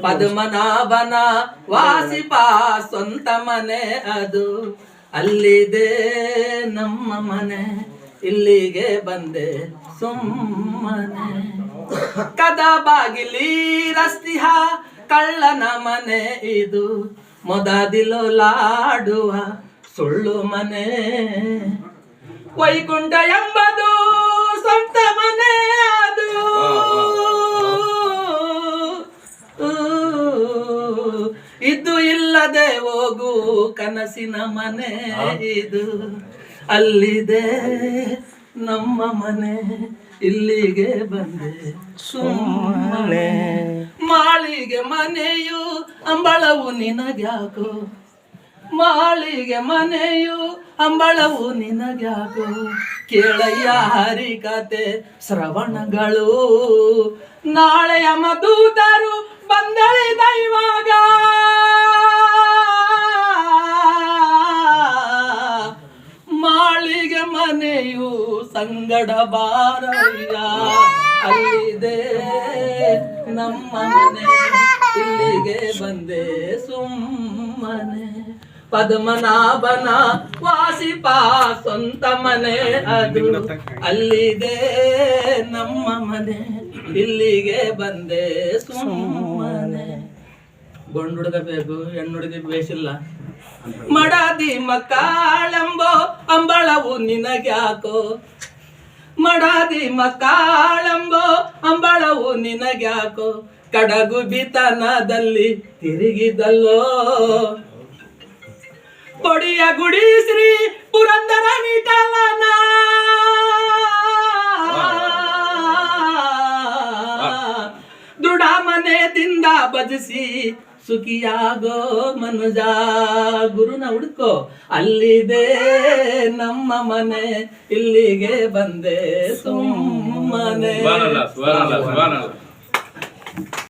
ಪದ್ಮನಾಭನ ವಾಸಿಪ ಸ್ವಂತ ಮನೆ ಅದು, ಅಲ್ಲಿದೆ ನಮ್ಮ ಮನೆ, ಇಲ್ಲಿಗೆ ಬಂದೆ ಸುಮ್ಮನೆ. ಕದ ಬಾಗಿಲಿ ರಸ್ತಿಹ ಕಳ್ಳನ ಮನೆ ಇದು, ಮೊದದಿಲೋಲಾಡುವ ಸುಳ್ಳು ಮನೆ. ವೈಕುಂಠ ಎಂಬುದು ಸ್ವಂತ ಮನೆ ಅದು, ಇದು ಇಲ್ಲದೆ ಹೋಗು ಕನಸಿನ ಮನೆ ಇದು, ಅಲ್ಲಿದೆ ನಮ್ಮ ಮನೆ, ಇಲ್ಲಿಗೆ ಬಂದೆ ಸುಮ್ಮನೆ. ಮಾಳಿಗೆ ಮನೆಯು ಅಂಬಳವು ನಿನಗ್ಯಾಕೋ, ಮಾಳಿಗೆ ಮನೆಯು ಅಂಬಳವು ನಿನಗ್ಯಾಕೋ, ಕೇಳಯ್ಯ ಹರಿಕತೆ ಶ್ರವಣಗಳು. ನಾಳೆಯ ಮಧುತರು ಬಂದಳಿದ ಇವಾಗ, ಮಾಳಿಗೆ ಮನೆಯು ಸಂಗಡ ಬಾರಯ್ಯ, ಅಲ್ಲಿದೆ ನಮ್ಮ ಮನೆ, ಇಲ್ಲಿಗೆ ಬಂದೆ ಸುಮ್ಮನೆ. ಪದ್ಮನಾಭನ ವಾಸಿಪ ಸ್ವಂತ ಮನೆ ಅದು, ಅಲ್ಲಿದೆ ನಮ್ಮ ಮನೆ, ಇಲ್ಲಿಗೆ ಬಂದೆ ಸುಮ್ಮನೆ. ಗಂಡುಡುಗ ಬೇಕು ಹೆಣ್ಣುಡುಗ ಬೇಸಿಲ್ಲ. ಮಡದಿ ಮಕ್ಕಳೆಂಬೋ ಅಂಬಳವು ನಿನಗ್ಯಾಕೋ, ಮಡದಿ ಮಕ್ಕಳೆಂಬೋ ಅಂಬಳವು ನಿನಗ್ಯಾಕೋ, ಕಡಗು ಬಿತನದಲ್ಲಿ ತಿರುಗಿದಲ್ಲೋ. ಕೊಡಿಯ ಗುಡಿ ಶ್ರೀ ಪುರಂದರ ವಿಠಲನ, ದೃಢ ಮನೆಯಿಂದ ಭಜಿಸಿ ಸುಖಿಯಾಗೋ ಮನುಜ. ಗುರುನ ಹುಡುಕೋ, ಅಲ್ಲಿದೆ ನಮ್ಮ ಮನೆ, ಇಲ್ಲಿಗೆ ಬಂದೆ ಸುಮ್ಮನೆ.